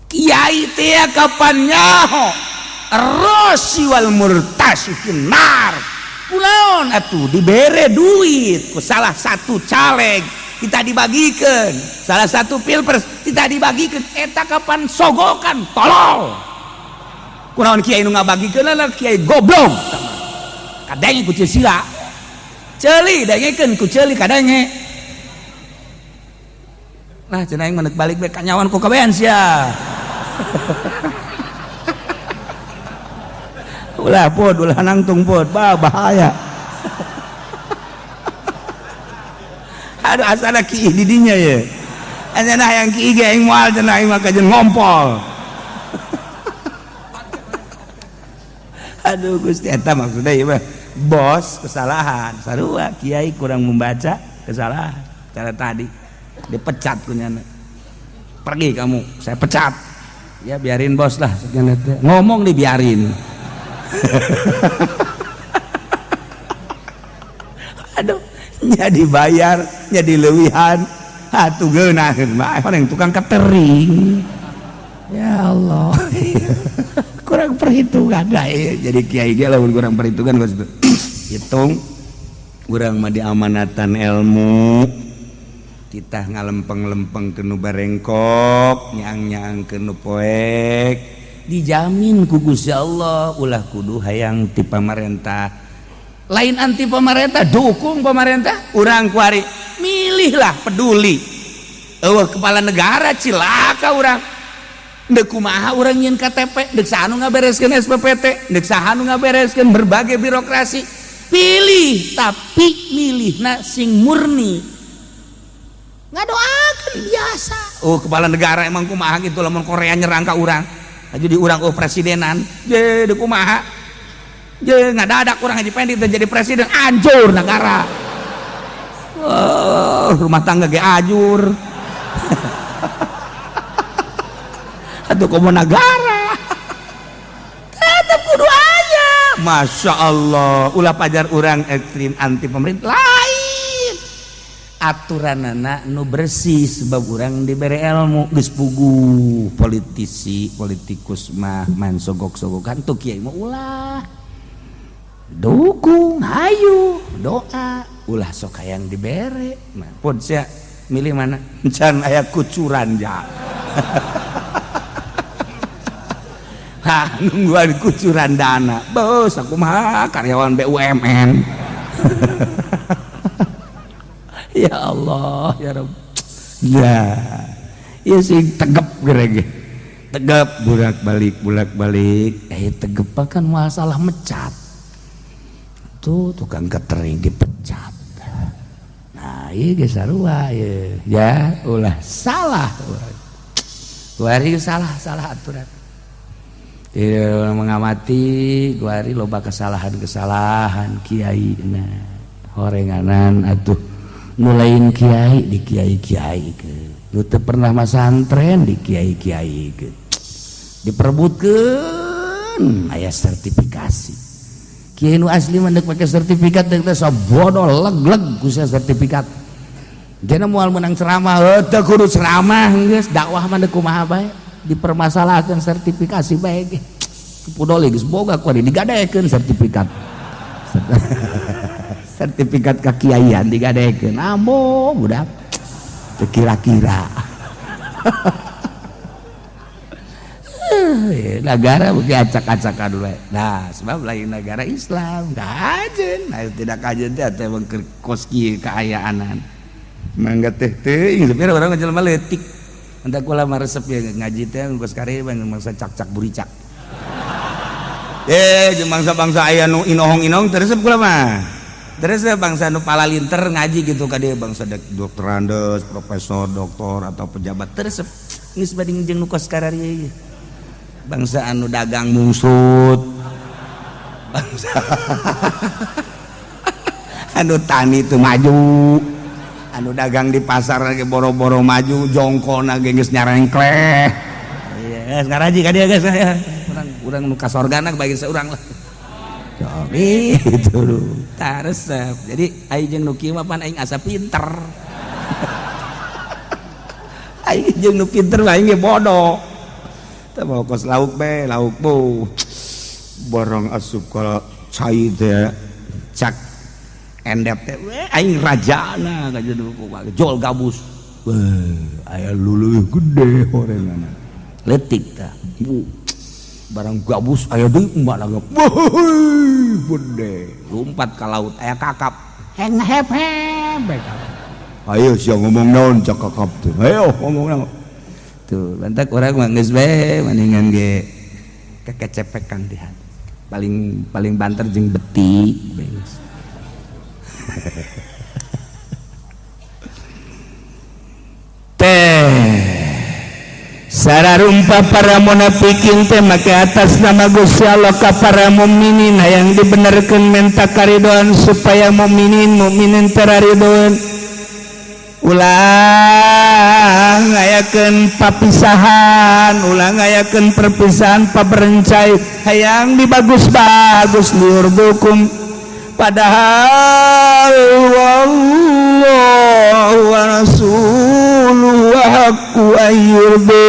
Kiai teh kapan nyaho rosi wal murtasikin nar kunaon atuh dibere duit ku salah satu caleg kita dibagikan, salah satu pilpres kita dibagikan, eta kapan sogokan tolol kunaon kiai nu ngabagikeun lah kiai goblok kadenge ku sila ceuli dengekeun ku ceuli kadenge nah cenah aing manut balik bae kanyawan ku kabean sia ulah pod ulah nangtung pod bahaya aduh asana kieu di dinya ye cenah yang kieu ge aing moal cenah aing mah kajen ngompol aduh Gusti eta maksudnya ieu mah bos kesalahan sarua kiai kurang membaca kesalahan cara tadi dipecat kunyana pergi kamu saya pecat ya biarin bos lah ngomong dibiarin aduh jadi bayar jadi lewihan atuh geunaheun mah orang tukang catering ya Allah kurang perhitungan jadi kiai ge lamun kurang perhitungan geus hitung urang mah diamanatan ilmu kita ngalempeng-lempeng ke nu barengkok nyang-nyang ke nu poek dijamin ku Gusti Allah ulah kudu hayang ti pamarentah lain anti pamarentah dukung pamarentah urang kuari milihlah peduli eueuh kepala negara cilaka urang deuk kumaha urang nyieun KTP deuk saha nu ngabereskeun SPPT deuk saha nu ngabereskeun berbagai birokrasi pilih tapi milihna sing murni ngadoakeun biasa oh kepala negara emang kumaha gitu lamun Korea nyerang ka urang jadi urang oh presidenan je deuk kumaha je ngadadak urang haji pendek jadi presiden anjur negara rumah tangga ge ajur atuh komo negara tetep kudu aya masya Allah ulah pajar urang ekstrim anti pemerintah lain aturanana nu bersih sebab urang dibere ilmu geus puguh politikus mah man sogok-sogokan tuh kiai mah ulah dukung hayu doa ulah sok hayang dibere nah pod sia milih mana can aya kucuran ja ha nungguan kucuran dana bos aku mah karyawan BUMN ya Allah ya Rabb ya sing tegep gerege tegep bulak-balik tegep kan masalah mecat tuh tukang catering dipecat nah ieu ge sarua ya ulah salah guari salah aturan mengamati guari loba kesalahan kiai nah horenganan atuh nulain kiai di kiai ke lu teu pernah masantren di kiai ke diperebutkeun aya sertifikasi kiai nu asli mah deuk make sertifikat deuk teh sabodo leg-leg ku sertifikat dina moal menang ceramah teu kudu ceramah geus dakwah mah deuk kumaha bae dipermasalahkeun sertifikasi bae ge pudoli geus boga ku digadekeun sertifikat sertifikat kakiaian digadekeun ambo budak kira-kira negara beuki acak-acakan we nah sebab lain negara Islam kajen nah tidak kajen teh teh kos kieu kaayaanan mangga teh teuing sapira urang jelema leutik entak kula mah resep ya ngaji teh kos kare bangsa cak-cak buricak jeung bangsa-bangsa aya nu inohong-inohong teu resep kula mah terus bangsa nu palalinter ngaji gitu ka dieu bangsa dokter andes, profesor, doktor atau pejabat terus geus bading jeung nu kos karari bangsa anu dagang mungsut bangsa anu tani teu maju anu dagang di pasar ge boro-boro maju jongkona ge geus nyarengkleh ieu geus ngaraji ka dieu geus urang nu kasorgana bagi saurang lah itu tak resep jadi aing jeung nu kieu mah pan aing asa pinter aing jeung nu pinter mah aing ge bodoh teu mau kos lauk be lauk bu borong asup ka cai teh cak endep teh aing rajana ka jeung jol gabus aya luluh gede horengan leutik tah barang gabus aya deui umbak lagep gede lompat ka laut aya kakap heng hep hep ayo sia ngomong naon cak kakap tuh ayo ngomong naon tuh bantak urang mah geus bae mendingan ge kekecepekan di hati paling banter jeung beti beus sararumpa para munafikin teh make atas nama Gusti Allah ka para mukminin hayang dibenerkeun menta karidoan supaya mukminin teraridon ulang ngayakeun papisahan ulang ngayakeun perpisahan paberencai hayang dibagus-bagus liurdukum padahal wallahu wa rasuluhu wa haqqu ayyurdu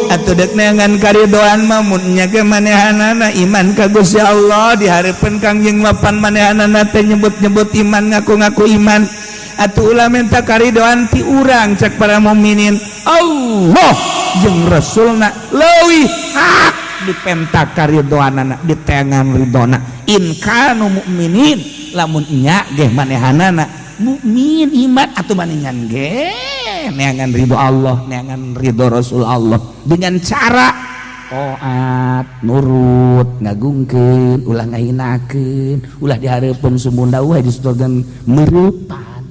atuh deuk neangan karidoan mah mun nya ge manehanana iman ka Gusti Allah dihareupeun Kangjeng mapan manehanana teh nyebut-nyebut iman ngaku-ngaku iman atuh ulah minta karidoan ti urang cek para mukminin Allah jeung rasulna leuwih hak dipenta karidoanana di tangan ridona in kanu mukminin lamun nya ge manehanana mukmin iman atuh maningan ge neangan ridho Allah neangan ridho Rasul Allah dengan cara taat nurut ngagungkeun ulah ngahinakeun ulah dihareupeun sumunda we disebutkeun meurepan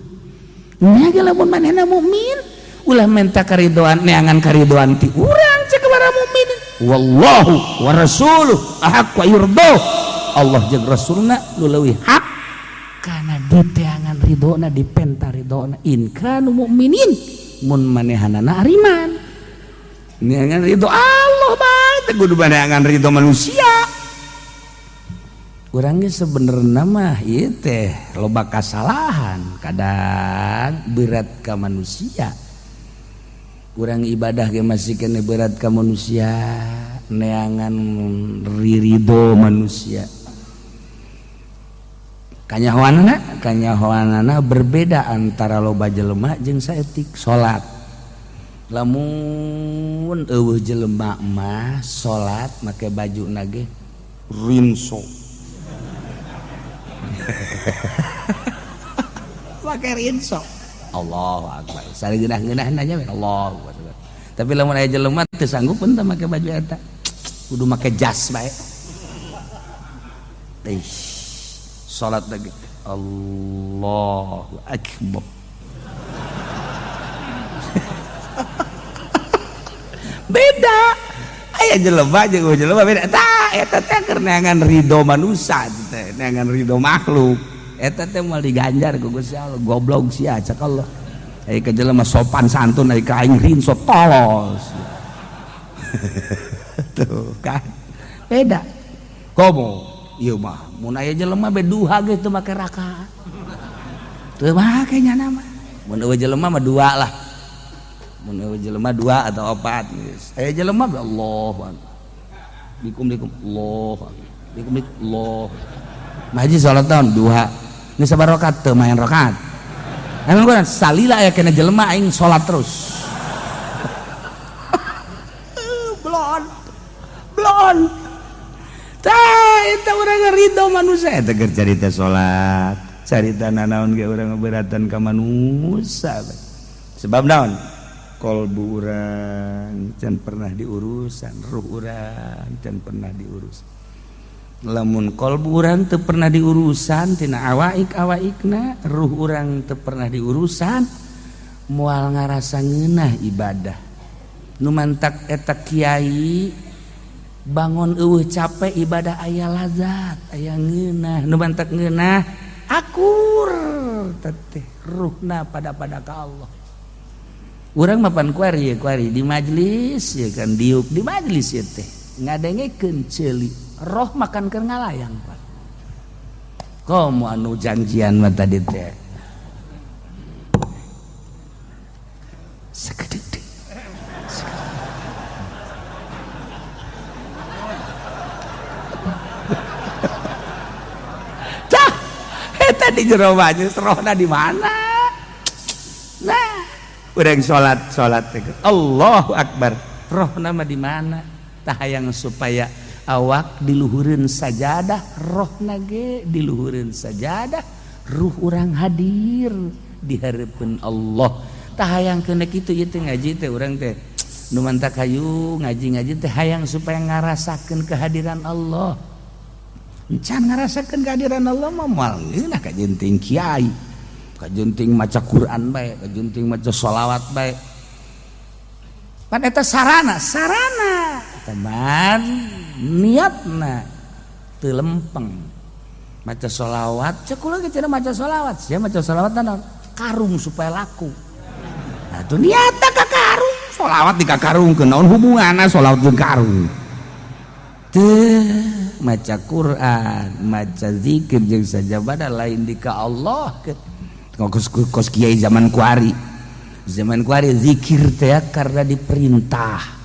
nya ge lamun manehna mukmin ulah minta karidoan neangan karidoan ti urang cek para mukminin wallahu wa rasuluh ahaq wa yurdu Allah jeung rasulna nu leuwih hak kana diteangan ridona dipenta ridona in kanu mukminin mun manehanana ariman neangan ridho Allah bae teh kudu manehangan ridho manusia urang ge sebenarna mah ieu teh loba kasalahan kadang berat ka manusia urang ibadah ge masih kene berat ka manusia neangan ridho manusia kanyahoanana berbeda antara loba jelema jeung saeutik salat lamun eueuh jelema mah salat make baju nage rinso make rinso Allahu akbar sari geunah-geunah nanya Allahu akbar tapi lamun aya jelema teu sanggupeun teh make baju eta kudu make jas bae salat lagi Allahu akbar beda aya jelema jeung jelema beda tah eta teh keur neangan ridho manusia teh neangan ridho makhluk eta teh moal diganjar ku Gusti Allah goblok sia cak Allah aya ka jelema sopan santun aya ka aing rinso tolos tuh kan beda komo ieu mah mun aya jelema beduha ge teu make rakaat teu make nya nama mun eueuh jelema mah dua lah mun eueuh jelema dua atau opat geus aya jelema Allahu akbar bikum Allahu akbar bikum Allah maji salat taun duha geus sabar rakaat teu main rakaat emang gua salila aya kena jelema aing salat terus blon tah eta urang ridho manusia eta keur carita salat carita nanaon ge urang beratan ka manusia sebab naon kolbu urang can pernah diurusan ruh urang can pernah diurus lamun kolbu urang teu pernah diurusan tina awaik-awaikna ruh urang teu pernah diurusan moal ngarasa ngeunah ibadah nu mantak eta kiai bangun eueuh capek ibadah aya lazat aya ngeunah nu bantak ngeunah akur teteh ruhna pada ka Allah urang mapan kuari di majelis ya kan diuk di majelis ya teh ngadengekeun ceuli roh makan keur ngalayang Pak komo anu janjian mah tadi teh Sagede. Cah, eta di jero baju rohna di mana? Nah, urang salat Allahu Akbar. Rohna mah di mana? Tah hayang supaya awak diluhureun sajadah, rohna ge diluhureun sajadah, ruh urang hadir di hareupeun Allah. Tah hayang kena kitu ieu teh ngaji teh urang teh nu mantak hayu ngaji teh hayang supaya ngarasakeun kehadiran Allah. Encan ngarasakeun kehadiran Allah mah moal ngeunah ka jenting kiai, ka jenting maca Quran bae, ka jenting maca sholawat bae. Pan eta sarana teman niatna teu lempeng maca sholawat cek ulah ge cenah maca sholawat sia maca sholawat naon karung supaya laku nah tuh niatna ka karung sholawat dikakarungkeun naon hubunganna sholawat jeung karung teu maca Quran maca zikir jeung sajabada lain di ka Allah kos kiai zaman kuari zikir teh karena diperintah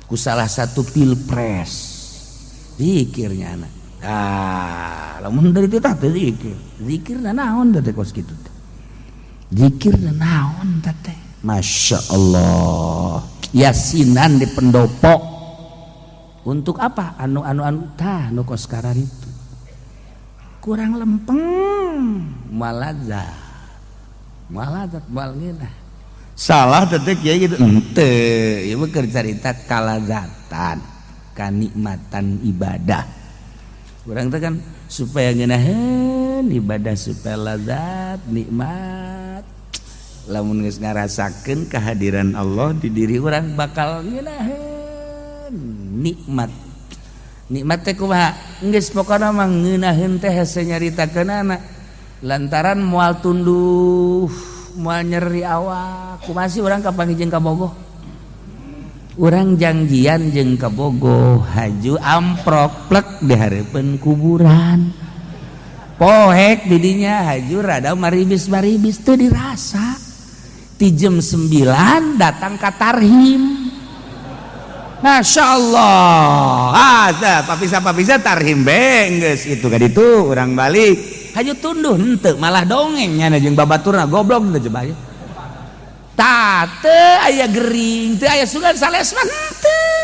ku salah satu pilpres zikirnya anak lamun dari itu teh zikirna naon teh kos kitu teh zikirna naon teh Masya Allah yasinan di pendopo untuk apa anu tah nu kos karar itu kurang lempeng malazat balngeunah salah tetek ya gitu ente ieu mah keur carita kalazatan kanikmatan ibadah urang teh kan supaya ngeunaheun ibadah supaya lazat nikmat lamun geus ngarasakeun kehadiran Allah di diri urang bakal ngeunaheun nikmat teh kumaha geus pokona mah ngeunaheun teh hese nyaritakeunana lantaran moal tunduh moal nyeri awak kumasi urang kapanggih jeung ka Bogoh urang janjian jeung ka Bogoh haju amprok plek di hareupeun kuburan poek di dinya haju rada maribis teu dirasa ti jam 9 datang ka tarhim Masya Allah papisa tarhim geus itu ka ditu urang balik haju tunduh henteu malah dongengnya jeung babaturna goblok teh coba aya teu aya gering teu aya sugan salesman henteu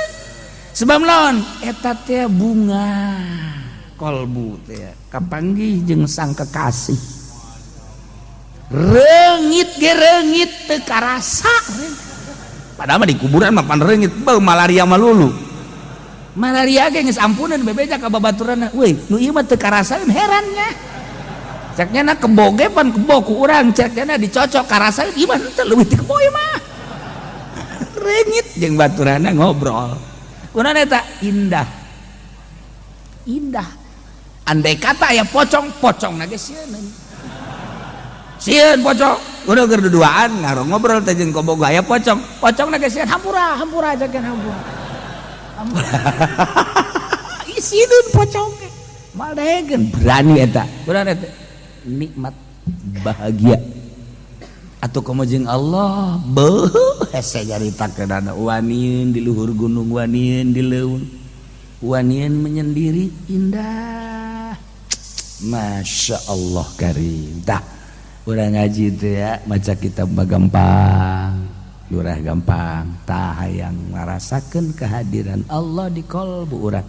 sebab naon eta teh bunga kolbu teh kapanggih jeung sang kekasih reungit teu karasa padahal mah di kuburan mah pan reungit beuh malaria mah lulu malaria ge geus ampuneun bebeja ka babaturanna euy nu ieu mah teu karasaeun herannya ceknya na keboge pan kebo ku urang ceknya na dicocok karasa gimana teh leuwih ti kebo mah reungit jeung baturana ngobrol kunaon eta indah andai kata aya pocong na ge sieun pocong udah keur duduaan ngarong ngobrol teh jeung kebogo aya pocong na ge sieun hampura cekna hampura isieun pocong ge mal daegeun berani eta kunaon eta nikmat bahagia atau kamu jeung Allah beuh hese nyaritakeun wanieun di luhur gunung wanieun di leuweung wanieun menyendiri indah Masya Allah karim tah urang ngaji teh ya maca kitab mah gampang lurah gampang tah hayang ngarasakeun kehadiran Allah di qalbu urang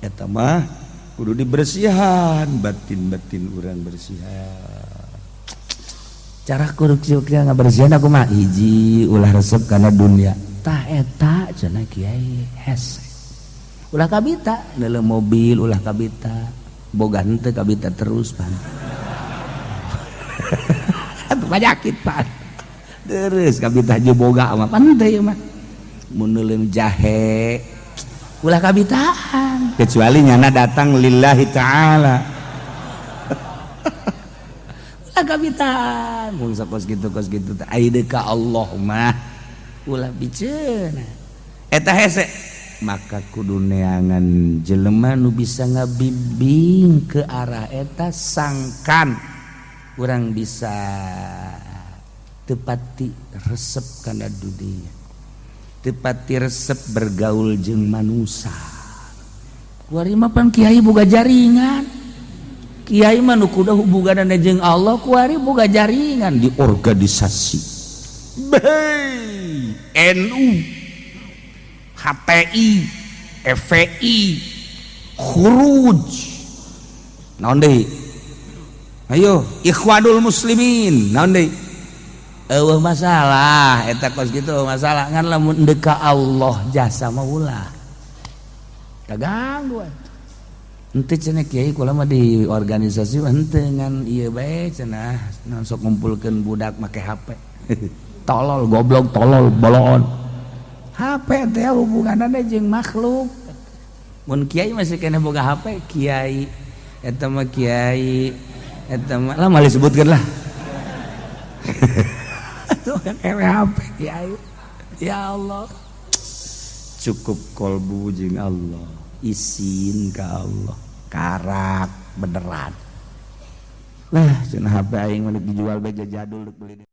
eta mah kudu dibersihan batin urang bersihan cara kurang ngabersihan aku mah hiji ulah resep kana dunia tah eta cenah kiai hese ulah kabita dalam mobil ulah kabita boga henteu kabita terus pan atuh penyakit pan terus kabita haju boga mah pan teh mah mun neuleum jahe ulah kabitaan kecuali nyana datang lillahi ta'ala ulah kabitaan mun kos gitu aide ka Allah mah ulah biceuna eta hese maka kudu neangan jelema nu bisa ngabimbing ke arah eta sangkan urang bisa tepati resep kana dunia, tepati resep bergaul jeung manusia. Kuari mah pan kiai boga jaringan, kiai mah nu kudu hubunganna jeung Allah, kuari boga jaringan di organisasi NU, HTI, FPI, Khuruj, naon deui? Ayo, Ikhwanul Muslimin, naon deui? Eueuh masalah eta kos kitu masalah ngan lamun deka Allah jasa mah ulah. Kaganggu. Henteu cenah kiai kula mah di organisasi henteu ngan ieu bae cenah naon sok ngumpulkeun budak make HP. Tolol goblok tolol bolon. HP teh hubunganna jeung makhluk. Mun kiai masih kena boga HP, kiai eta mah kiai eta mah lah mali sebutkeun lah. Tuh kewe HP kiai. Ya Allah. Cukup kolbu jeung Allah. Isin ka Allah. Karak beneran. Lah cenah HP aing mah dijual bae jadul beli